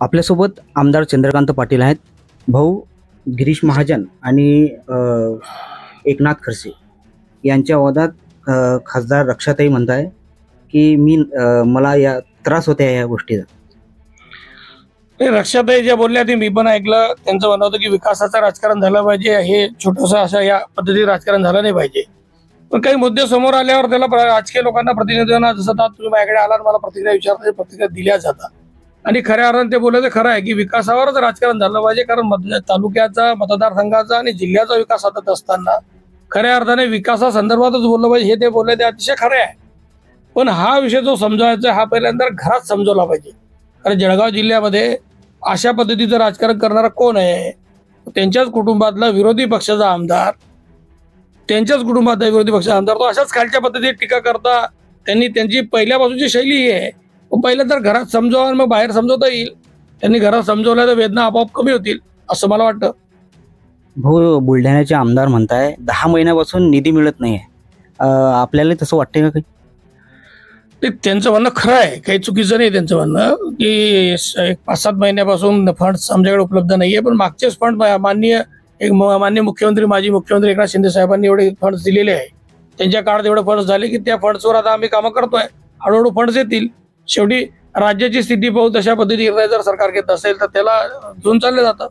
आपल्यासोबत आमदार चंद्रकांत पाटील आहेत. भाऊ, गिरीश महाजन आणि एकनाथ खडसे यांच्या वादात खासदार रक्षाताई म्हणताय की मला या त्रास होत्या या गोष्टीचा. रक्षाताई ज्या बोलल्या ते मी पण ऐकलं. त्यांचं म्हणणं होतं की विकासाचं राजकारण झालं पाहिजे, हे छोटंसं असं या पद्धतीने राजकारण झालं नाही पाहिजे. पण काही मुद्दे समोर आल्यावर त्याला राजकीय लोकांना प्रतिनिधींना जसं तुम्ही माझ्याकडे आलात मला प्रतिक्रिया विचारता प्रतिक्रिया दिल्या जातात. आणि खऱ्या अर्थाने ते बोलायचं खरं आहे की विकासावरच राजकारण झालं पाहिजे, कारण तालुक्याचा, मतदारसंघाचा आणि जिल्ह्याचा विकास साधत असताना खऱ्या अर्थाने विकासासंदर्भातच बोललं पाहिजे, हे ते बोलले ते अतिशय खरे आहे. पण हा विषय जो समजावायचा हा पहिल्यांदा घरात समजवला पाहिजे. कारण जळगाव जिल्ह्यामध्ये अशा पद्धतीचं राजकारण करणारा कोण आहे? त्यांच्याच कुटुंबातला विरोधी पक्षाचा आमदार, त्यांच्याच कुटुंबातला विरोधी पक्षाचा आमदार तो अशाच खालच्या पद्धतीने टीका करता. त्यांनी त्यांची पहिल्यापासूनची शैली ही आहे. पहिल्या तर घरात समजावं मग बाहेर समजवता येईल. त्यांनी घरात समजवल्या तर वेदना आपोआप कमी होतील असं मला वाटतं. भाऊ, बुलढाण्याचे आमदार म्हणताय 10 महिन्यापासून निधी मिळत नाहीये. आपल्याला तसं वाटतंय का काही? ते त्यांचं म्हणणं खरं आहे, काही चुकीचं नाही त्यांचं म्हणणं की 5-7 महिन्यापासून फंड्स आमच्याकडे उपलब्ध नाहीये. पण मागचेच फंड माननीय मुख्यमंत्री, माजी मुख्यमंत्री एकनाथ शिंदे साहेबांनी एवढे फंड्स दिलेले आहे. त्यांच्या काळात एवढे फंड्स झाले की त्या फंड्सवर आता आम्ही कामं करतोय. हळूहळू फंड्स येतील. शेवटी राज्याची स्थिती पाहून तशा पद्धतीने जर सरकार घेत असेल तर त्याला घेऊन चालले जातात.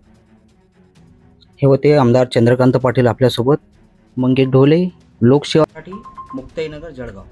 हे होते आमदार चंद्रकांत पाटील आपल्यासोबत. मंगेश ढोले, लोकसेवासाठी, मुक्ताईनगर, जळगाव.